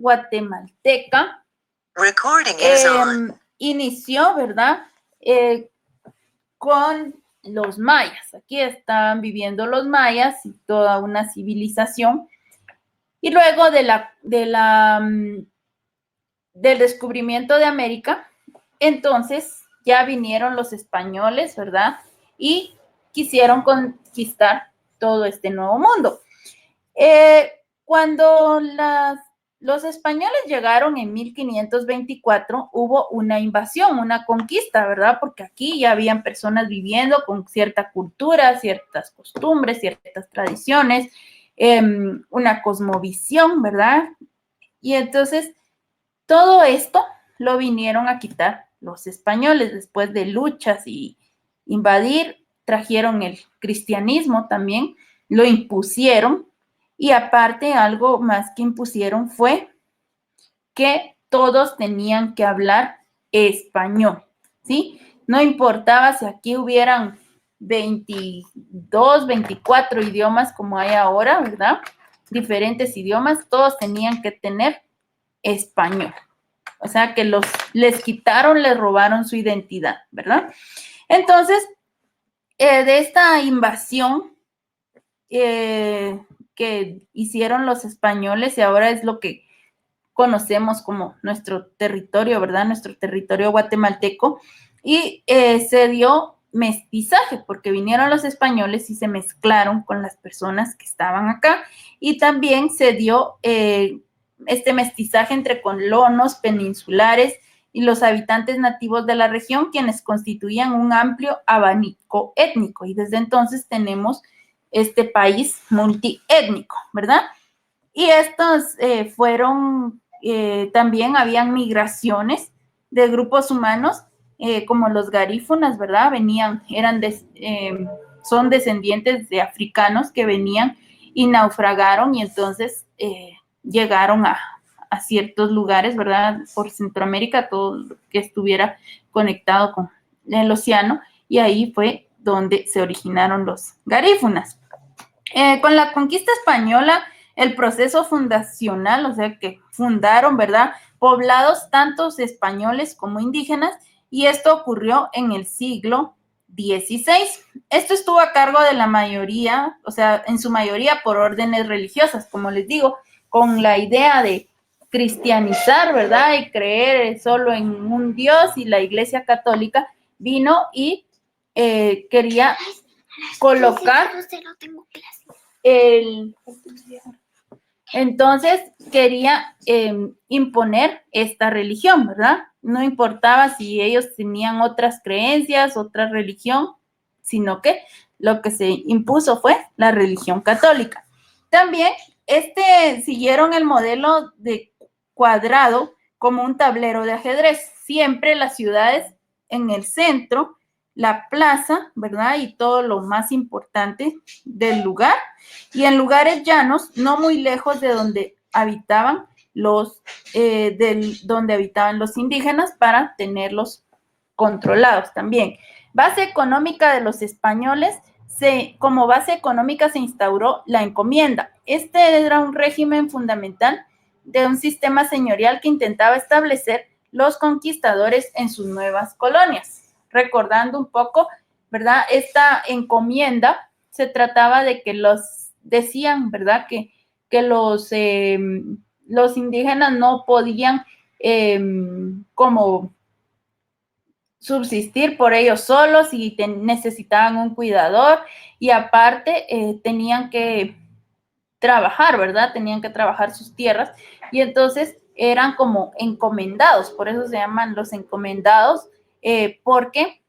guatemalteca inició, ¿verdad? Con los mayas. Aquí estaban viviendo los mayas y toda una civilización. Y luego del descubrimiento de América, entonces ya vinieron los españoles, ¿verdad? Y quisieron conquistar todo este nuevo mundo. Cuando los españoles llegaron en 1524, hubo una invasión, una conquista, ¿verdad? Porque aquí ya habían personas viviendo con cierta cultura, ciertas costumbres, ciertas tradiciones, una cosmovisión, ¿verdad? Y entonces todo esto lo vinieron a quitar los españoles después de luchas y invadir, trajeron el cristianismo también, lo impusieron. Y aparte, algo más que impusieron fue que todos tenían que hablar español, ¿sí? No importaba si aquí hubieran 22, 24 idiomas como hay ahora, ¿verdad? Diferentes idiomas, todos tenían que tener español. O sea que les quitaron, les robaron su identidad, ¿verdad? Entonces, de esta invasión, que hicieron los españoles y ahora es lo que conocemos como nuestro territorio, ¿verdad? Nuestro territorio guatemalteco. Y se dio mestizaje porque vinieron los españoles y se mezclaron con las personas que estaban acá. Y también se dio este mestizaje entre colonos peninsulares y los habitantes nativos de la región, quienes constituían un amplio abanico étnico. Y desde entonces tenemos este país multiétnico, ¿verdad? Y estos fueron, también habían migraciones de grupos humanos, como los garífunas, ¿verdad? Son descendientes de africanos que venían y naufragaron y entonces llegaron a ciertos lugares, ¿verdad? Por Centroamérica, todo lo que estuviera conectado con el océano, y ahí fue donde se originaron los garífunas. Con la conquista española, el proceso fundacional, o sea que fundaron, ¿verdad? Poblados tantos españoles como indígenas, y esto ocurrió en el siglo XVI. Esto estuvo a cargo de la mayoría, o sea, en su mayoría por órdenes religiosas, como les digo, con la idea de cristianizar, ¿verdad? Y creer solo en un Dios, y la Iglesia Católica vino y quería colocar entonces quería imponer esta religión, ¿verdad? No importaba si ellos tenían otras creencias, otra religión, sino que lo que se impuso fue la religión católica. También siguieron el modelo de cuadrado como un tablero de ajedrez. Siempre las ciudades en el centro, la plaza, ¿verdad? Y todo lo más importante del lugar. Y en lugares llanos, no muy lejos de donde habitaban donde habitaban los indígenas, para tenerlos controlados también. Base económica de los españoles, como base económica se instauró la encomienda. Este era un régimen fundamental de un sistema señorial que intentaba establecer los conquistadores en sus nuevas colonias. Recordando un poco, ¿verdad? Esta encomienda se trataba de que decían, ¿verdad? Que los indígenas no podían como subsistir por ellos solos y necesitaban un cuidador, y aparte tenían que trabajar, ¿verdad? Tenían que trabajar sus tierras, y entonces eran como encomendados, por eso se llaman los encomendados, porque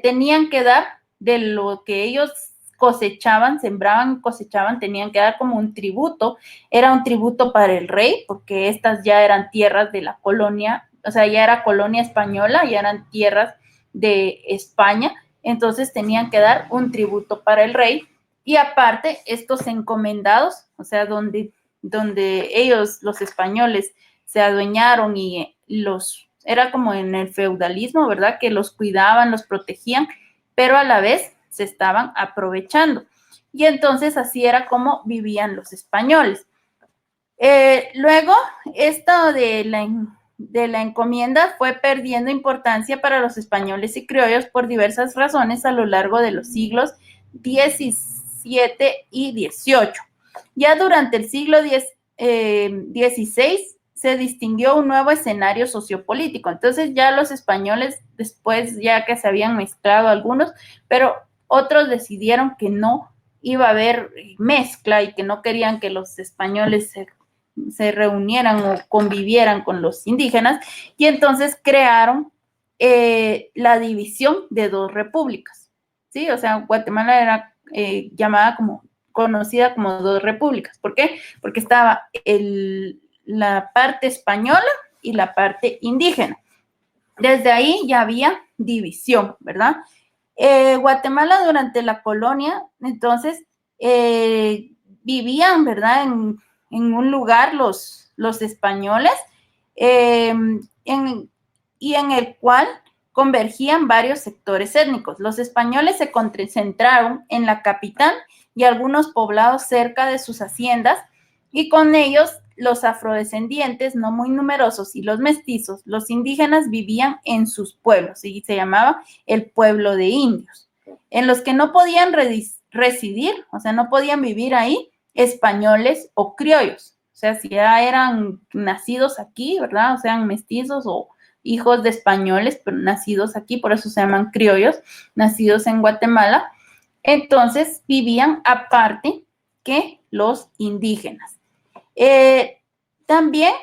tenían que dar de lo que ellos cosechaban, sembraban, cosechaban, tenían que dar como un tributo. Era un tributo para el rey, porque estas ya eran tierras de la colonia, o sea, ya era colonia española, ya eran tierras de España, entonces tenían que dar un tributo para el rey. Y aparte, estos encomendados, o sea, donde ellos, los españoles, se adueñaron y era como en el feudalismo, ¿verdad? Que los cuidaban, los protegían, pero a la vez se estaban aprovechando. Y entonces así era como vivían los españoles. Luego, esto de la encomienda fue perdiendo importancia para los españoles y criollos por diversas razones a lo largo de los siglos XVII y XVIII. Ya durante el siglo XVI se distinguió un nuevo escenario sociopolítico. Entonces ya los españoles, después ya que se habían mezclado algunos, pero otros decidieron que no iba a haber mezcla y que no querían que los españoles se reunieran o convivieran con los indígenas, y entonces crearon la división de dos repúblicas, ¿sí? O sea, Guatemala era conocida como dos repúblicas. ¿Por qué? Porque estaba la parte española y la parte indígena. Desde ahí ya había división, ¿verdad? Guatemala durante la colonia, entonces, vivían, ¿verdad? En un lugar los españoles, y en el cual convergían varios sectores étnicos. Los españoles se concentraron en la capital y algunos poblados cerca de sus haciendas, y con ellos los afrodescendientes, no muy numerosos, y los mestizos, los indígenas, vivían en sus pueblos, y se llamaba el pueblo de indios, en los que no podían residir, o sea, no podían vivir ahí españoles o criollos. O sea, si ya eran nacidos aquí, ¿verdad? O sean mestizos o hijos de españoles, pero nacidos aquí, por eso se llaman criollos, nacidos en Guatemala, entonces vivían aparte que los indígenas. También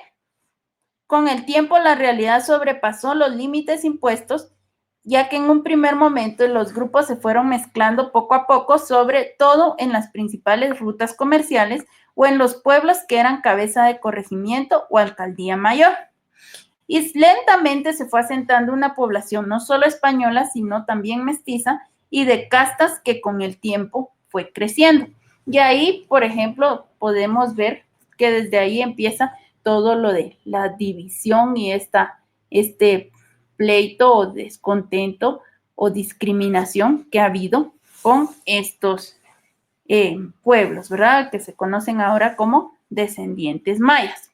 con el tiempo la realidad sobrepasó los límites impuestos, ya que en un primer momento los grupos se fueron mezclando poco a poco, sobre todo en las principales rutas comerciales o en los pueblos que eran cabeza de corregimiento o alcaldía mayor. Y lentamente se fue asentando una población no solo española, sino también mestiza y de castas que con el tiempo fue creciendo. Y ahí, por ejemplo, podemos ver que desde ahí empieza todo lo de la división y este pleito o descontento o discriminación que ha habido con estos pueblos, ¿verdad? Que se conocen ahora como descendientes mayas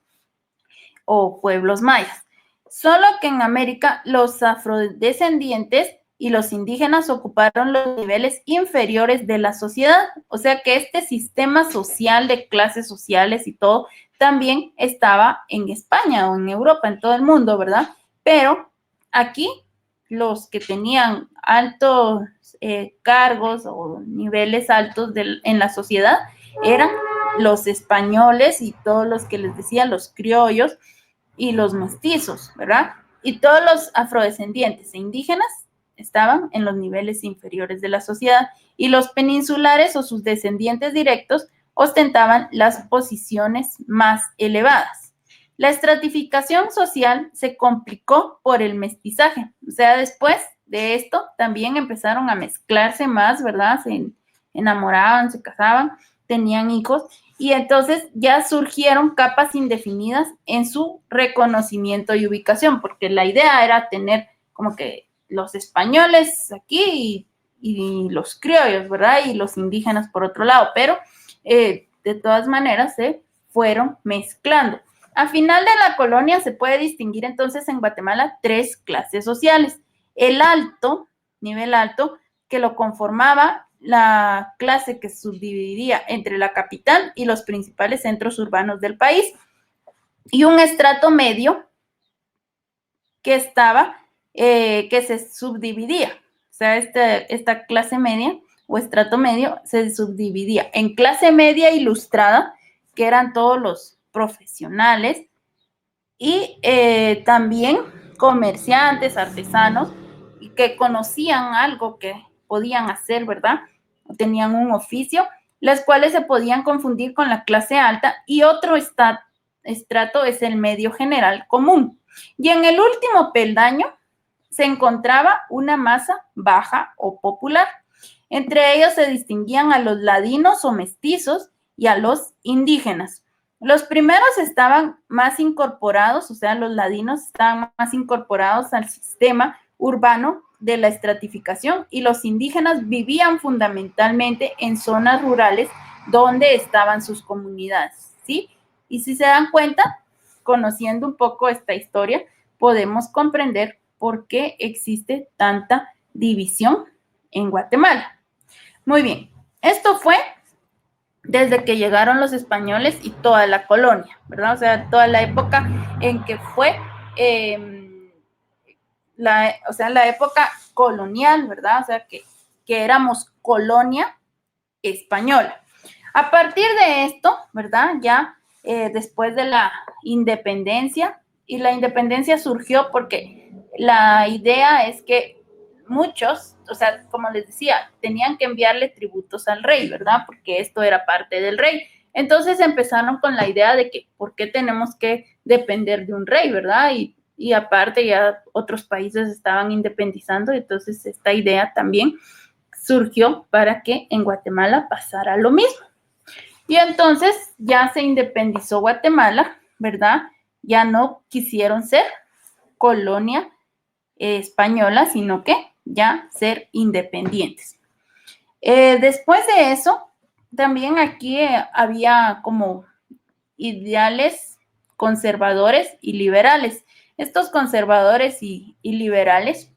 o pueblos mayas. Solo que en América los afrodescendientes y los indígenas ocuparon los niveles inferiores de la sociedad. O sea que este sistema social de clases sociales y todo también estaba en España o en Europa, en todo el mundo, ¿verdad? Pero aquí los que tenían altos cargos o niveles altos en la sociedad eran los españoles y todos los que les decía, los criollos y los mestizos, ¿verdad? Y todos los afrodescendientes e indígenas estaban en los niveles inferiores de la sociedad, y los peninsulares o sus descendientes directos ostentaban las posiciones más elevadas. La estratificación social se complicó por el mestizaje, o sea, después de esto también empezaron a mezclarse más, ¿verdad? Se enamoraban, se casaban, tenían hijos, y entonces ya surgieron capas indefinidas en su reconocimiento y ubicación, porque la idea era tener como que los españoles aquí y los criollos, ¿verdad? Y los indígenas por otro lado, pero de todas maneras se fueron mezclando. A final de la colonia se puede distinguir entonces en Guatemala tres clases sociales. El alto, nivel alto, que lo conformaba la clase que se subdividía entre la capital y los principales centros urbanos del país, y un estrato medio que se subdividía. O sea, esta clase media o estrato medio se subdividía en clase media ilustrada, que eran todos los profesionales, y también comerciantes, artesanos, que conocían algo que podían hacer, ¿verdad? Tenían un oficio, las cuales se podían confundir con la clase alta, y otro estrato es el medio general común. Y en el último peldaño se encontraba una masa baja o popular. Entre ellos se distinguían a los ladinos o mestizos y a los indígenas. Los primeros estaban más incorporados, o sea, los ladinos estaban más incorporados al sistema urbano de la estratificación, y los indígenas vivían fundamentalmente en zonas rurales donde estaban sus comunidades, ¿sí? Y si se dan cuenta, conociendo un poco esta historia, podemos comprender por qué existe tanta división en Guatemala. Muy bien, esto fue desde que llegaron los españoles y toda la colonia, ¿verdad? O sea, toda la época en que fue, la época colonial, ¿verdad? O sea, que éramos colonia española. A partir de esto, ¿verdad? Ya después de la independencia, y la independencia surgió porque la idea es que muchos, o sea, como les decía, tenían que enviarle tributos al rey, ¿verdad? Porque esto era parte del rey. Entonces empezaron con la idea de que, ¿por qué tenemos que depender de un rey, ¿verdad? Y aparte ya otros países estaban independizando, entonces esta idea también surgió para que en Guatemala pasara lo mismo. Y entonces ya se independizó Guatemala, ¿verdad? Ya no quisieron ser colonia española, sino que ya ser independientes. Después de eso, también aquí había como ideales conservadores y liberales. Estos conservadores y liberales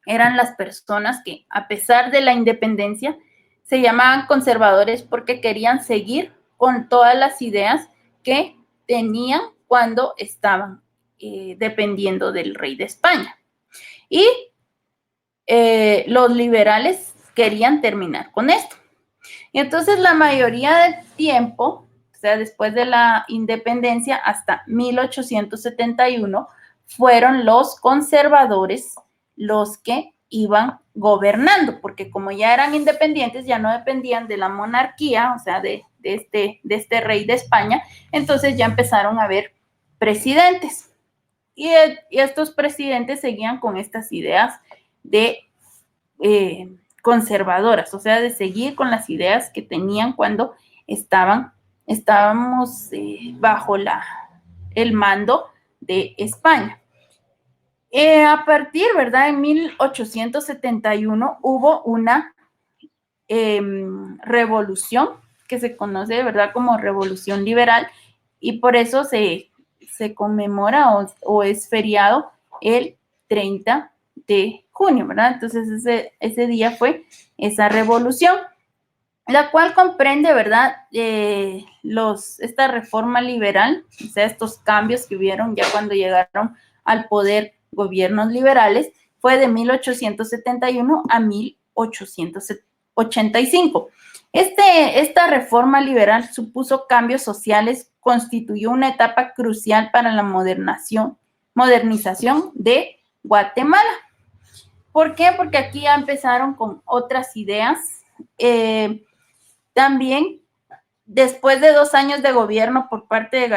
eran las personas que, a pesar de la independencia, se llamaban conservadores porque querían seguir con todas las ideas que tenían cuando estaban dependiendo del rey de España. Y los liberales querían terminar con esto. Y entonces la mayoría del tiempo, o sea, después de la independencia hasta 1871, fueron los conservadores los que iban gobernando, porque como ya eran independientes, ya no dependían de la monarquía, o sea, de este rey de España, entonces ya empezaron a haber presidentes. Y estos presidentes seguían con estas ideas de conservadoras, o sea, de seguir con las ideas que tenían cuando estábamos bajo el mando de España. A partir, ¿verdad? En 1871 hubo una revolución que se conoce, ¿verdad? Como Revolución Liberal, y por eso se conmemora o es feriado el 30 de junio, ¿verdad? Entonces ese día fue esa revolución, la cual comprende, ¿verdad? Esta reforma liberal, o sea, estos cambios que hubieron ya cuando llegaron al poder gobiernos liberales, fue de 1871 a 1885. Esta reforma liberal supuso cambios sociales, constituyó una etapa crucial para la modernización de Guatemala. ¿Por qué? Porque aquí ya empezaron con otras ideas. También, después de 2 años de gobierno por parte de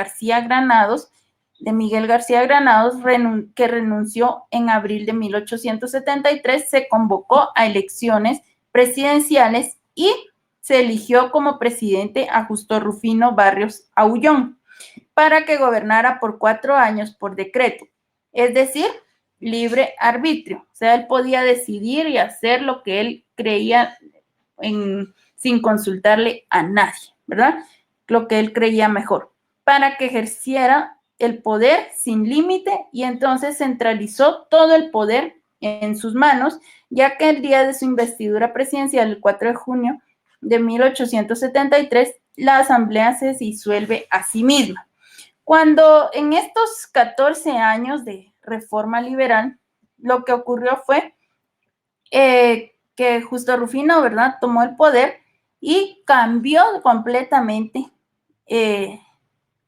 Miguel García Granados, que renunció en abril de 1873, se convocó a elecciones presidenciales y se eligió como presidente a Justo Rufino Barrios Aullón para que gobernara por 4 años por decreto, es decir, libre arbitrio. O sea, él podía decidir y hacer lo que él creía sin consultarle a nadie, ¿verdad? Lo que él creía mejor, para que ejerciera el poder sin límite y entonces centralizó todo el poder en sus manos, ya que el día de su investidura presidencial, el 4 de junio de 1873, la asamblea se disuelve a sí misma. Cuando en estos 14 años de reforma liberal, lo que ocurrió fue que Justo Rufino, ¿verdad?, tomó el poder y cambió completamente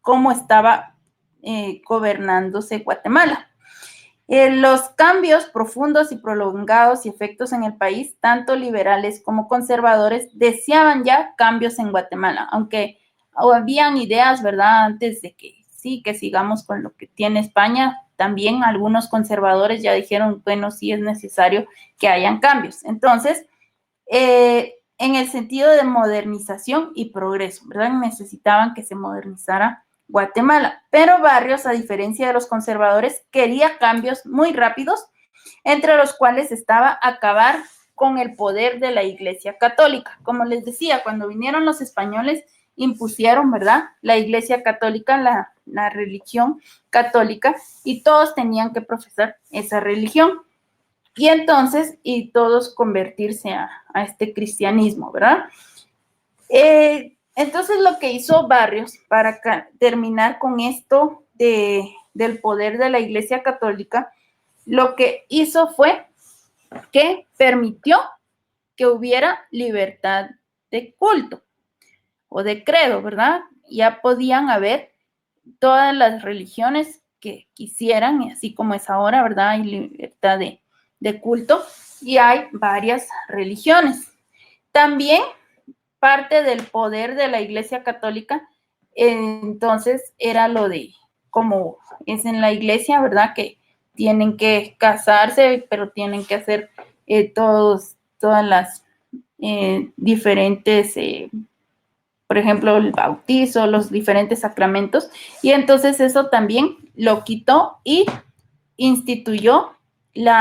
cómo estaba gobernándose Guatemala. Los cambios profundos y prolongados y efectos en el país, tanto liberales como conservadores, deseaban ya cambios en Guatemala, aunque habían ideas, ¿verdad?, antes de que sí, que sigamos con lo que tiene España. También algunos conservadores ya dijeron, bueno, sí es necesario que hayan cambios. Entonces, en el sentido de modernización y progreso, ¿verdad? Necesitaban que se modernizara Guatemala, pero Barrios, a diferencia de los conservadores, quería cambios muy rápidos, entre los cuales estaba acabar con el poder de la Iglesia Católica. Como les decía, cuando vinieron los españoles, impusieron, ¿verdad? La Iglesia Católica, la religión católica, y todos tenían que profesar esa religión. Y entonces, y todos convertirse a este cristianismo, ¿verdad? Entonces, lo que hizo Barrios para terminar con esto del poder de la Iglesia Católica, lo que hizo fue que permitió que hubiera libertad de culto o de credo, ¿verdad? Ya podían haber todas las religiones que quisieran, así como es ahora, ¿verdad? Hay libertad de culto y hay varias religiones. También parte del poder de la Iglesia Católica, entonces era lo de, como es en la iglesia, ¿verdad? Que tienen que casarse, pero tienen que hacer todas las diferentes, por ejemplo, el bautizo, los diferentes sacramentos, y entonces eso también lo quitó y instituyó el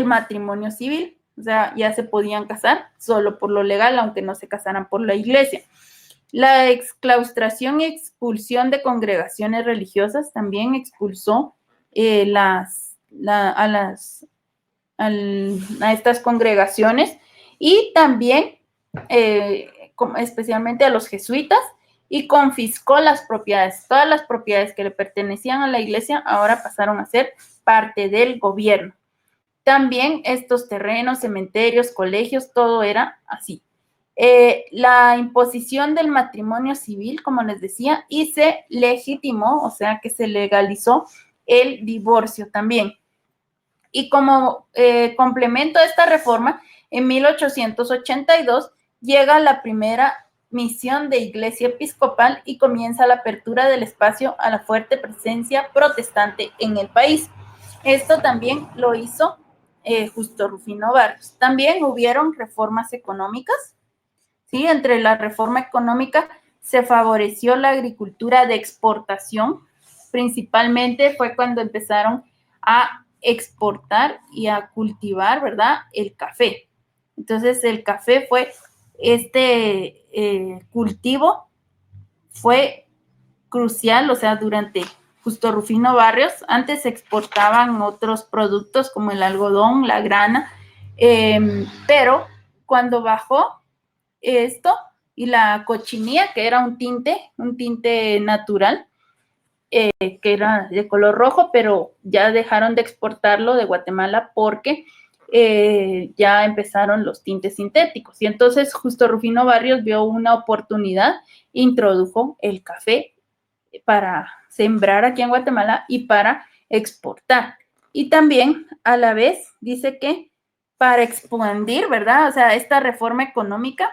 matrimonio civil. O sea, ya se podían casar solo por lo legal, aunque no se casaran por la iglesia. La exclaustración y expulsión de congregaciones religiosas también expulsó a estas congregaciones, y también especialmente a los jesuitas, y confiscó las propiedades. Todas las propiedades que le pertenecían a la iglesia ahora pasaron a ser parte del gobierno. También estos terrenos, cementerios, colegios, todo era así. La imposición del matrimonio civil, como les decía, y se legitimó, o sea que se legalizó el divorcio también. Y como complemento a esta reforma, en 1882 llega la primera misión de iglesia episcopal y comienza la apertura del espacio a la fuerte presencia protestante en el país. Esto también lo hizo Justo Rufino Barrios. También hubieron reformas económicas, ¿sí? Entre la reforma económica se favoreció la agricultura de exportación, principalmente fue cuando empezaron a exportar y a cultivar, ¿verdad? El café. Entonces el café fue, cultivo fue crucial, o sea, durante Justo Rufino Barrios. Antes se exportaban otros productos como el algodón, la grana, pero cuando bajó esto y la cochinilla, que era un tinte natural, que era de color rojo, pero ya dejaron de exportarlo de Guatemala porque ya empezaron los tintes sintéticos. Y entonces Justo Rufino Barrios vio una oportunidad, introdujo el café para sembrar aquí en Guatemala y para exportar. Y también a la vez dice que para expandir, ¿verdad? O sea, esta reforma económica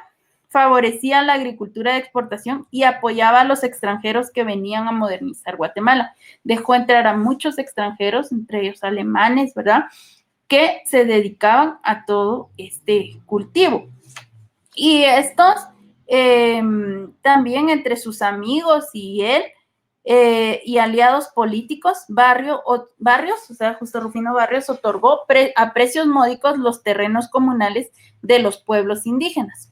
favorecía la agricultura de exportación y apoyaba a los extranjeros que venían a modernizar Guatemala. Dejó entrar a muchos extranjeros, entre ellos alemanes, ¿verdad? Que se dedicaban a todo este cultivo. Y estos, también entre sus amigos y él, y aliados políticos, Barrios, o sea, Justo Rufino Barrios, otorgó a precios módicos los terrenos comunales de los pueblos indígenas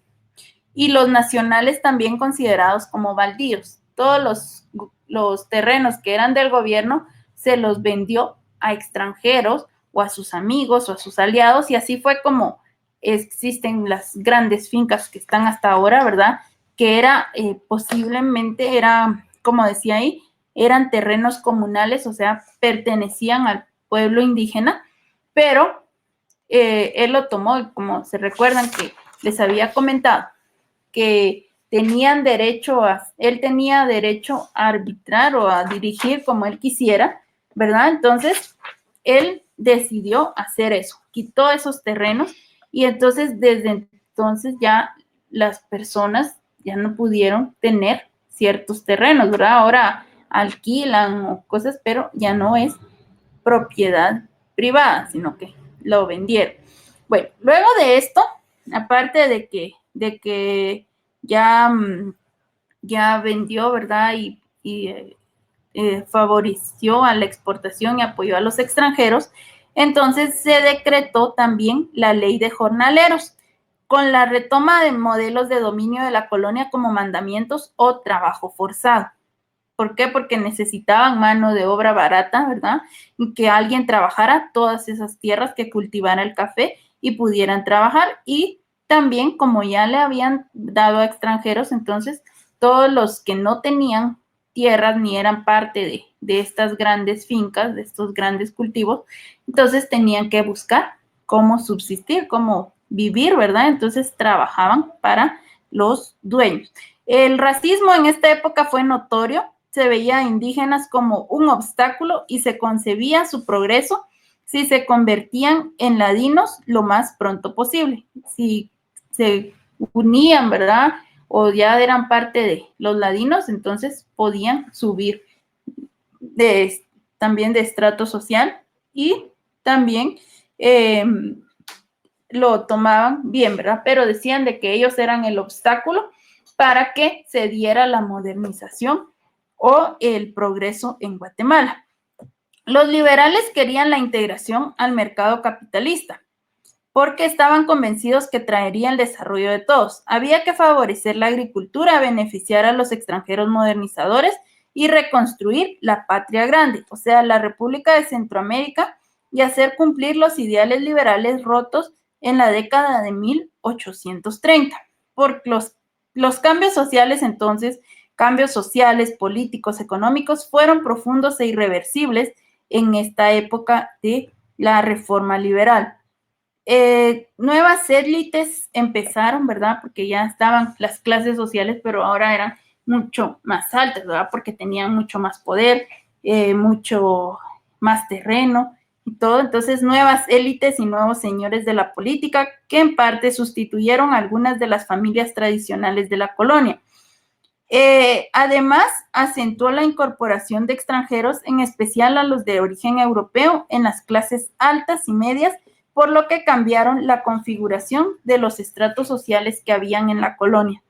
y los nacionales también considerados como baldíos. Todos los terrenos que eran del gobierno se los vendió a extranjeros o a sus amigos o a sus aliados, y así fue como existen las grandes fincas que están hasta ahora, ¿verdad? Que era posiblemente, era, como decía ahí, eran terrenos comunales, o sea, pertenecían al pueblo indígena, pero él lo tomó, como se recuerdan que les había comentado, que tenían derecho él tenía derecho a arbitrar o a dirigir como él quisiera, ¿verdad? Entonces, él decidió hacer eso, quitó esos terrenos, y entonces desde entonces ya las personas ya no pudieron tener ciertos terrenos, ¿verdad? Ahora alquilan o cosas, pero ya no es propiedad privada, sino que lo vendieron. Bueno, luego de esto, aparte de que ya, ya vendió, ¿verdad? Y favoreció a la exportación y apoyó a los extranjeros, entonces se decretó también la ley de jornaleros, con la retoma de modelos de dominio de la colonia como mandamientos o trabajo forzado. ¿Por qué? Porque necesitaban mano de obra barata, ¿verdad? Y que alguien trabajara todas esas tierras, que cultivara el café y pudieran trabajar. Y también, como ya le habían dado a extranjeros, entonces todos los que no tenían tierras ni eran parte de estas grandes fincas, de estos grandes cultivos, entonces tenían que buscar cómo subsistir, cómo vivir, ¿verdad? Entonces trabajaban para los dueños. El racismo en esta época fue notorio. Se veía a indígenas como un obstáculo y se concebía su progreso si se convertían en ladinos lo más pronto posible. Si se unían, ¿verdad? O ya eran parte de los ladinos, entonces podían subir también de estrato social y también lo tomaban bien, ¿verdad? Pero decían de que ellos eran el obstáculo para que se diera la modernización o el progreso en Guatemala. Los liberales querían la integración al mercado capitalista porque estaban convencidos que traería el desarrollo de todos. Había que favorecer la agricultura, beneficiar a los extranjeros modernizadores y reconstruir la patria grande, o sea, la República de Centroamérica, y hacer cumplir los ideales liberales rotos en la década de 1830. Por los cambios sociales entonces, cambios sociales, políticos, económicos, fueron profundos e irreversibles en esta época de la reforma liberal. Nuevas élites empezaron, ¿verdad? Porque ya estaban las clases sociales, pero ahora eran mucho más altas, ¿verdad? Porque tenían mucho más poder, mucho más terreno y todo. Entonces, nuevas élites y nuevos señores de la política que en parte sustituyeron a algunas de las familias tradicionales de la colonia. Además, acentuó la incorporación de extranjeros, en especial a los de origen europeo, en las clases altas y medias, por lo que cambiaron la configuración de los estratos sociales que habían en la colonia.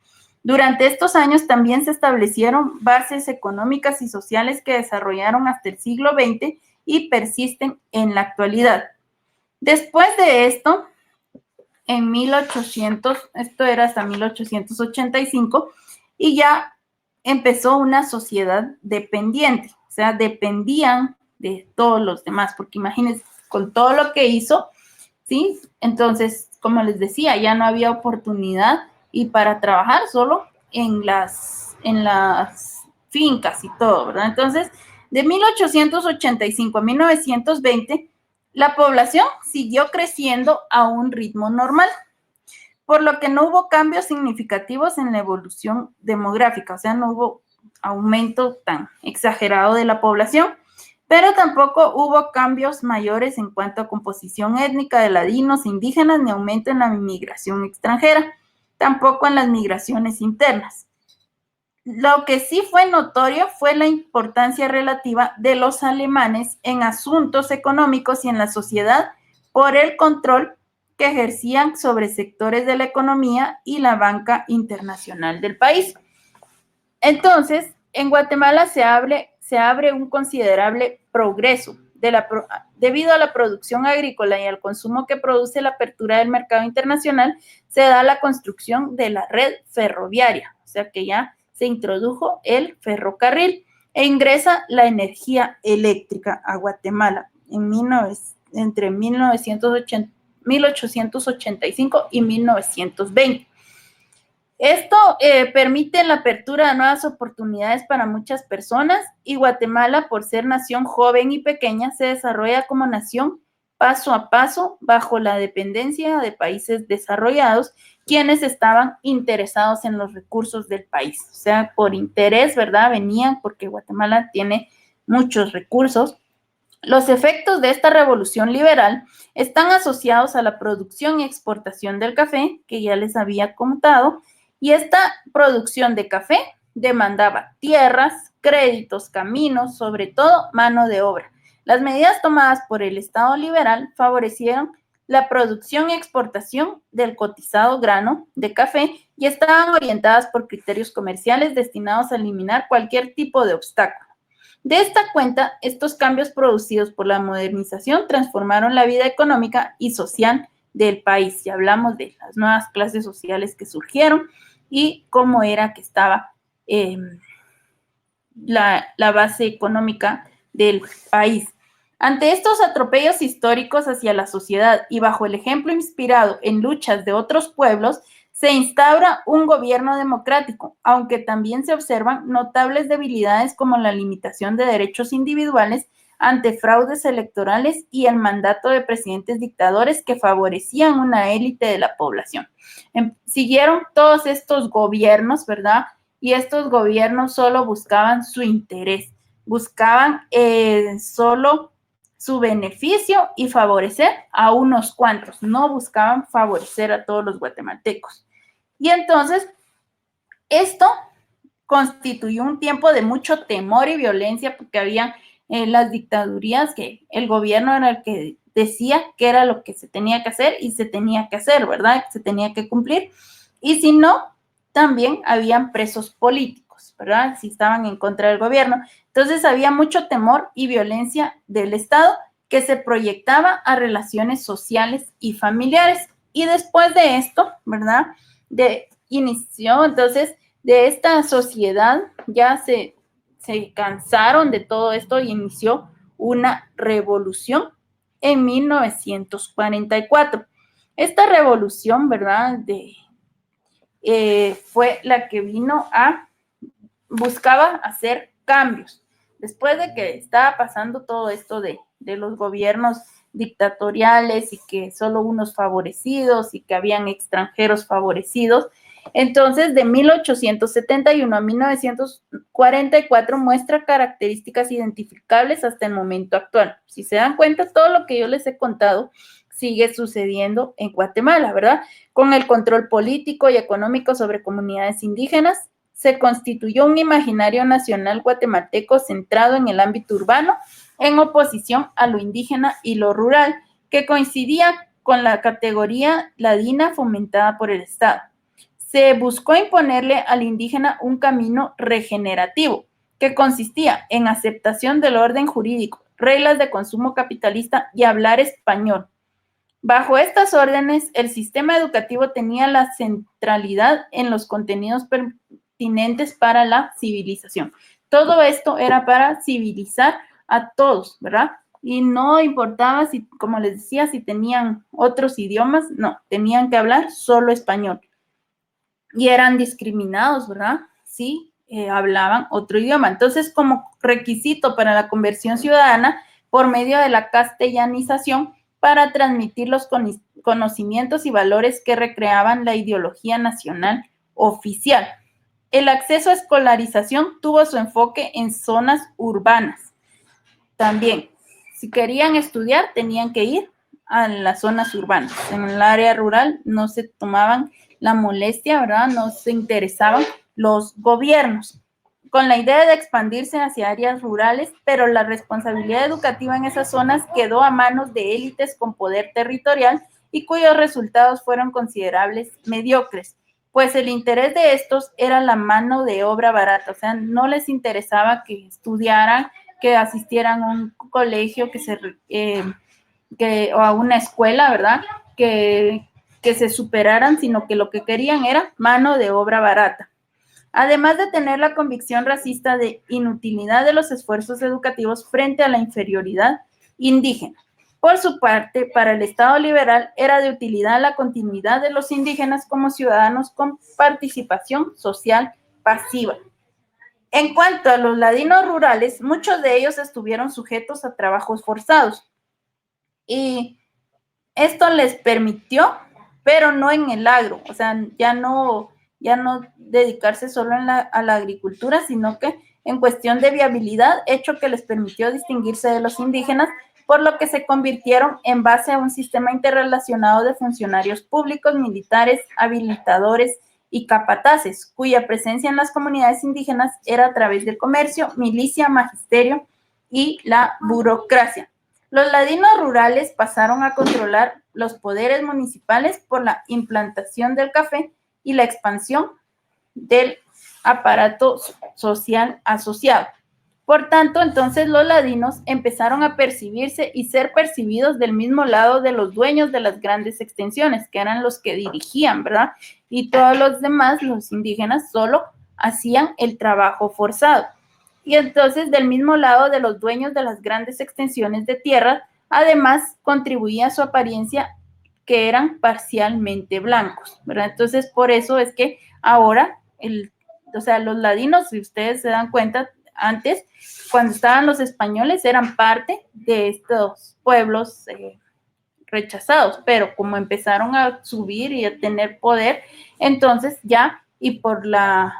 Durante estos años también se establecieron bases económicas y sociales que desarrollaron hasta el siglo XX y persisten en la actualidad. Después de esto, en 1800, esto era hasta 1885, y ya empezó una sociedad dependiente, o sea, dependían de todos los demás, porque imagínense, con todo lo que hizo, ¿sí? Entonces, como les decía, ya no había oportunidad y para trabajar solo en las fincas y todo, ¿verdad? Entonces, de 1885 a 1920, la población siguió creciendo a un ritmo normal, por lo que no hubo cambios significativos en la evolución demográfica, o sea, no hubo aumento tan exagerado de la población, pero tampoco hubo cambios mayores en cuanto a composición étnica de ladinos e indígenas, ni aumento en la inmigración extranjera, tampoco en las migraciones internas. Lo que sí fue notorio fue la importancia relativa de los alemanes en asuntos económicos y en la sociedad por el control que ejercían sobre sectores de la economía y la banca internacional del país. Entonces, en Guatemala se abre un considerable progreso debido a la producción agrícola y al consumo que produce la apertura del mercado internacional. Se da la construcción de la red ferroviaria, o sea que ya se introdujo el ferrocarril e ingresa la energía eléctrica a Guatemala entre 1885 y 1920. Esto permite la apertura de nuevas oportunidades para muchas personas, y Guatemala, por ser nación joven y pequeña, se desarrolla como nación paso a paso bajo la dependencia de países desarrollados, quienes estaban interesados en los recursos del país. O sea, por interés, ¿verdad? Venían porque Guatemala tiene muchos recursos. Los efectos de esta revolución liberal están asociados a la producción y exportación del café, que ya les había contado, y esta producción de café demandaba tierras, créditos, caminos, sobre todo mano de obra. Las medidas tomadas por el Estado liberal favorecieron la producción y exportación del cotizado grano de café y estaban orientadas por criterios comerciales destinados a eliminar cualquier tipo de obstáculo. De esta cuenta, estos cambios producidos por la modernización transformaron la vida económica y social del país. Ya hablamos de las nuevas clases sociales que surgieron y cómo era que estaba la base económica del país. Ante estos atropellos históricos hacia la sociedad y bajo el ejemplo inspirado en luchas de otros pueblos, se instaura un gobierno democrático, aunque también se observan notables debilidades como la limitación de derechos individuales ante fraudes electorales y el mandato de presidentes dictadores que favorecían una élite de la población. Siguieron todos estos gobiernos, ¿verdad? Y estos gobiernos solo buscaban su interés, buscaban solo su beneficio y favorecer a unos cuantos, no buscaban favorecer a todos los guatemaltecos. Y entonces, esto constituyó un tiempo de mucho temor y violencia porque había las dictadurías que el gobierno era el que decía que era lo que se tenía que hacer y se tenía que hacer, ¿verdad? Se tenía que cumplir. Y si no, también habían presos políticos, ¿verdad? Si estaban en contra del gobierno. Entonces había mucho temor y violencia del Estado que se proyectaba a relaciones sociales y familiares. Y después de esto, ¿verdad? Inició entonces de esta sociedad, ya se cansaron de todo esto y inició una revolución en 1944. Esta revolución, ¿verdad? Fue la que buscaba hacer cambios. Después de que estaba pasando todo esto de los gobiernos dictatoriales y que solo unos favorecidos y que habían extranjeros favorecidos, entonces de 1871 a 1944 muestra características identificables hasta el momento actual. Si se dan cuenta, todo lo que yo les he contado sigue sucediendo en Guatemala, ¿verdad? Con el control político y económico sobre comunidades indígenas, se constituyó un imaginario nacional guatemalteco centrado en el ámbito urbano, en oposición a lo indígena y lo rural, que coincidía con la categoría ladina fomentada por el Estado. Se buscó imponerle al indígena un camino regenerativo, que consistía en aceptación del orden jurídico, reglas de consumo capitalista y hablar español. Bajo estas órdenes, el sistema educativo tenía la centralidad en los contenidos pertinentes para la civilización. Todo esto era para civilizar a todos, ¿verdad? Y no importaba si, como les decía, si tenían otros idiomas, no, tenían que hablar solo español. Y eran discriminados, ¿verdad? Sí, hablaban otro idioma. Entonces, como requisito para la conversión ciudadana, por medio de la castellanización, para transmitir los conocimientos y valores que recreaban la ideología nacional oficial. El acceso a escolarización tuvo su enfoque en zonas urbanas. También, si querían estudiar, tenían que ir a las zonas urbanas. En el área rural no se tomaban la molestia, ¿verdad? No se interesaban los gobiernos con la idea de expandirse hacia áreas rurales, pero la responsabilidad educativa en esas zonas quedó a manos de élites con poder territorial y cuyos resultados fueron considerables mediocres, pues el interés de estos era la mano de obra barata, o sea, no les interesaba que estudiaran, que asistieran a un colegio, o a una escuela, ¿verdad? Que se superaran, sino que lo que querían era mano de obra barata. Además de tener la convicción racista de inutilidad de los esfuerzos educativos frente a la inferioridad indígena. Por su parte, para el Estado liberal era de utilidad la continuidad de los indígenas como ciudadanos con participación social pasiva. En cuanto a los ladinos rurales, muchos de ellos estuvieron sujetos a trabajos forzados y esto les permitió, pero no en el agro, o sea, ya no dedicarse solo a la agricultura, sino que en cuestión de viabilidad, hecho que les permitió distinguirse de los indígenas, por lo que se convirtieron en base a un sistema interrelacionado de funcionarios públicos, militares, habilitadores y capataces, cuya presencia en las comunidades indígenas era a través del comercio, milicia, magisterio y la burocracia. Los ladinos rurales pasaron a controlar los poderes municipales por la implantación del café y la expansión del aparato social asociado. Por tanto, entonces los ladinos empezaron a percibirse y ser percibidos del mismo lado de los dueños de las grandes extensiones, que eran los que dirigían, ¿verdad? Y todos los demás, los indígenas, solo hacían el trabajo forzado. Y entonces, del mismo lado de los dueños de las grandes extensiones de tierra, además contribuía a su apariencia que eran parcialmente blancos, ¿verdad? Entonces, por eso es que ahora, los ladinos, si ustedes se dan cuenta, antes, cuando estaban los españoles, eran parte de estos pueblos rechazados, pero como empezaron a subir y a tener poder, entonces ya, y por la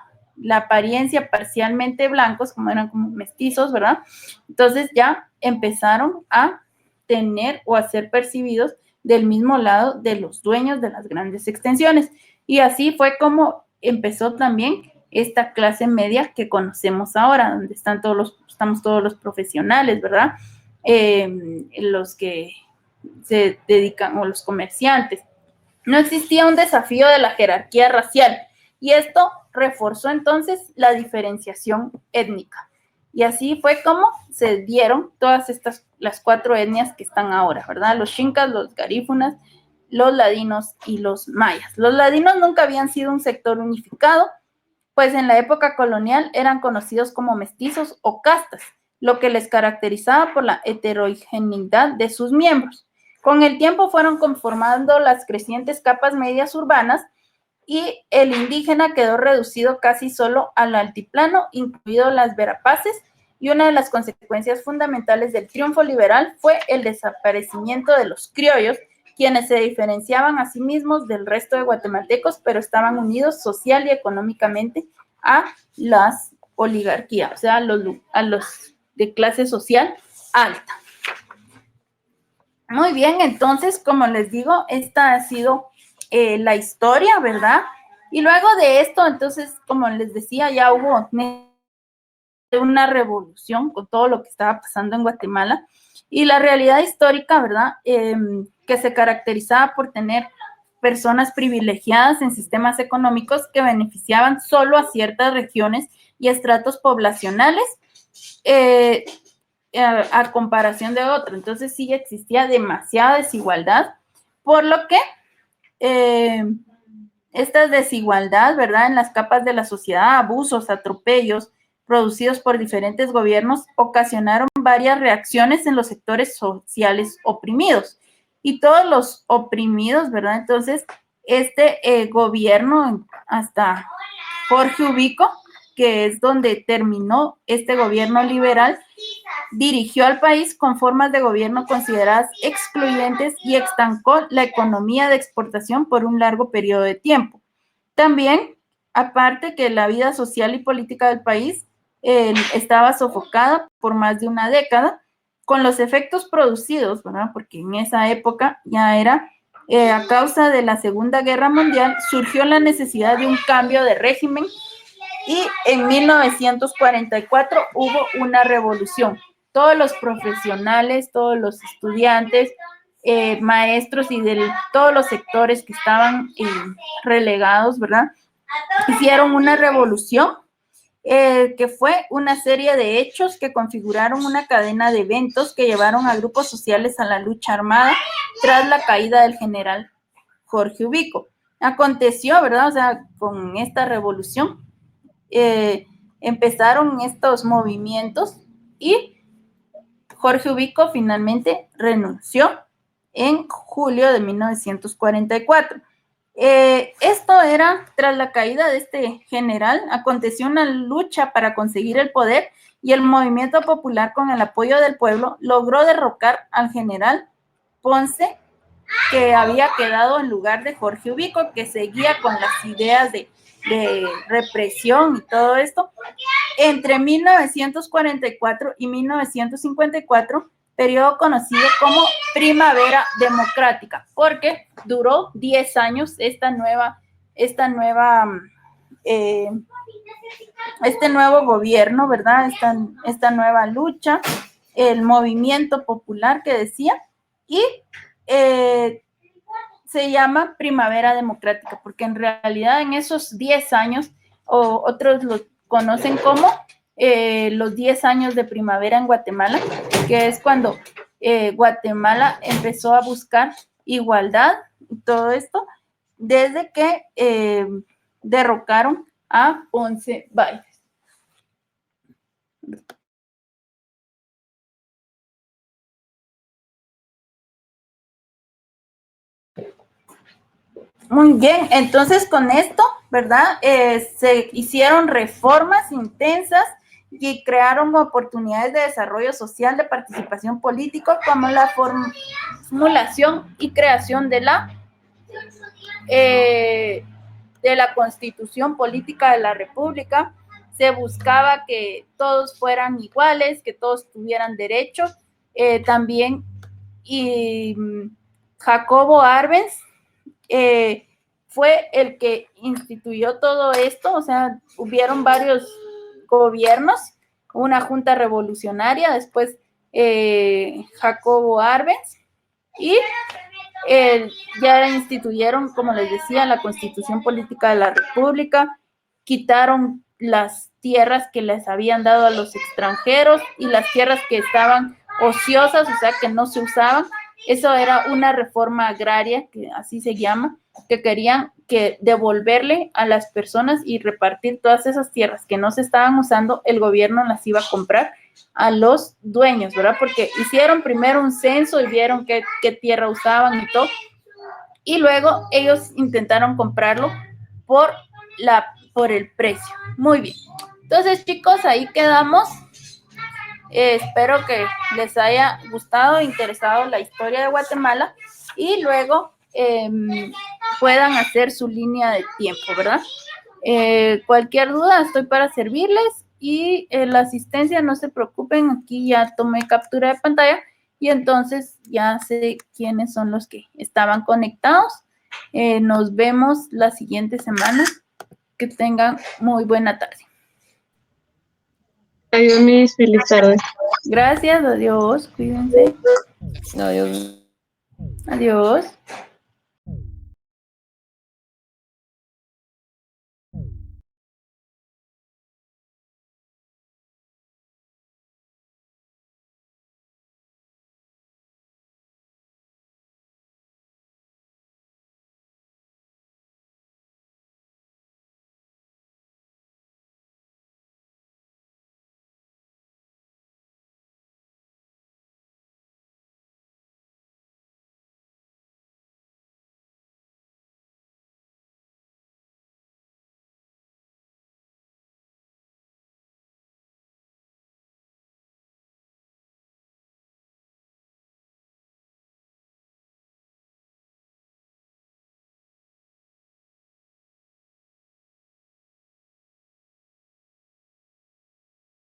apariencia parcialmente blancos, como eran como mestizos, ¿verdad? Entonces ya empezaron a tener o a ser percibidos del mismo lado de los dueños de las grandes extensiones. Y así fue como empezó también esta clase media que conocemos ahora, donde estamos todos los profesionales, ¿verdad? Los que se dedican, o los comerciantes. No existía un desafío de la jerarquía racial y esto reforzó entonces la diferenciación étnica. Y así fue como se dieron todas las 4 etnias que están ahora, ¿verdad? Los xincas, los garífunas, los ladinos y los mayas. Los ladinos nunca habían sido un sector unificado, pues en la época colonial eran conocidos como mestizos o castas, lo que les caracterizaba por la heterogeneidad de sus miembros. Con el tiempo fueron conformando las crecientes capas medias urbanas y el indígena quedó reducido casi solo al altiplano, incluido las Verapaces, y una de las consecuencias fundamentales del triunfo liberal fue el desaparecimiento de los criollos, quienes se diferenciaban a sí mismos del resto de guatemaltecos, pero estaban unidos social y económicamente a las oligarquías, o sea, a los de clase social alta. Muy bien, entonces, como les digo, esta ha sido la historia, ¿verdad? Y luego de esto, entonces, como les decía, ya hubo una revolución con todo lo que estaba pasando en Guatemala y la realidad histórica, ¿verdad? Que se caracterizaba por tener personas privilegiadas en sistemas económicos que beneficiaban solo a ciertas regiones y estratos poblacionales, a comparación de otros. Entonces sí existía demasiada desigualdad, por lo que esta desigualdad, ¿verdad? En las capas de la sociedad, abusos, atropellos producidos por diferentes gobiernos ocasionaron varias reacciones en los sectores sociales oprimidos. Y todos los oprimidos, ¿verdad? Entonces, este gobierno, hasta Jorge Ubico, que es donde terminó este gobierno liberal, dirigió al país con formas de gobierno consideradas excluyentes y estancó la economía de exportación por un largo periodo de tiempo. También, aparte que la vida social y política del país estaba sofocada por más de una década, con los efectos producidos, ¿verdad? Porque en esa época ya era, a causa de la Segunda Guerra Mundial, surgió la necesidad de un cambio de régimen y en 1944 hubo una revolución. Todos los profesionales, todos los estudiantes, maestros y de todos los sectores que estaban relegados, ¿verdad? Hicieron una revolución que fue una serie de hechos que configuraron una cadena de eventos que llevaron a grupos sociales a la lucha armada tras la caída del general Jorge Ubico. Aconteció, ¿verdad? O sea, con esta revolución empezaron estos movimientos y Jorge Ubico finalmente renunció en julio de 1944. Esto era tras la caída de este general, aconteció una lucha para conseguir el poder y el movimiento popular, con el apoyo del pueblo, logró derrocar al general Ponce, que había quedado en lugar de Jorge Ubico, que seguía con las ideas de represión y todo esto. Entre 1944 y 1954, periodo conocido como Primavera Democrática, porque duró 10 años este nuevo gobierno, ¿verdad? Esta nueva lucha, el movimiento popular que decía, y se llama Primavera Democrática, porque en realidad en esos 10 años, o otros lo conocen como los 10 años de primavera en Guatemala, que es cuando Guatemala empezó a buscar igualdad y todo esto, desde que derrocaron a Ponce Valles. Muy bien, entonces con esto, ¿verdad? Se hicieron reformas intensas y crearon oportunidades de desarrollo social, de participación política, como la formulación y creación de la Constitución Política de la República. Se buscaba que todos fueran iguales, que todos tuvieran derechos. También y Jacobo Arbenz fue el que instituyó todo esto, o sea, hubieron varios gobiernos, una junta revolucionaria, después Jacobo Arbenz, y ya instituyeron, como les decía, la Constitución Política de la República, quitaron las tierras que les habían dado a los extranjeros y las tierras que estaban ociosas, o sea, que no se usaban. Eso era una reforma agraria, que así se llama, que querían que devolverle a las personas y repartir todas esas tierras que no se estaban usando, el gobierno las iba a comprar a los dueños, ¿verdad? Porque hicieron primero un censo y vieron qué tierra usaban y todo, y luego ellos intentaron comprarlo por el precio. Muy bien. Entonces, chicos, ahí quedamos. Espero que les haya gustado, interesado la historia de Guatemala y luego puedan hacer su línea de tiempo, ¿verdad? Cualquier duda, estoy para servirles y la asistencia, no se preocupen, aquí ya tomé captura de pantalla y entonces ya sé quiénes son los que estaban conectados. Nos vemos la siguiente semana. Que tengan muy buena tarde. Adiós, mis feliz tarde. Gracias, adiós, cuídense. Adiós. Adiós.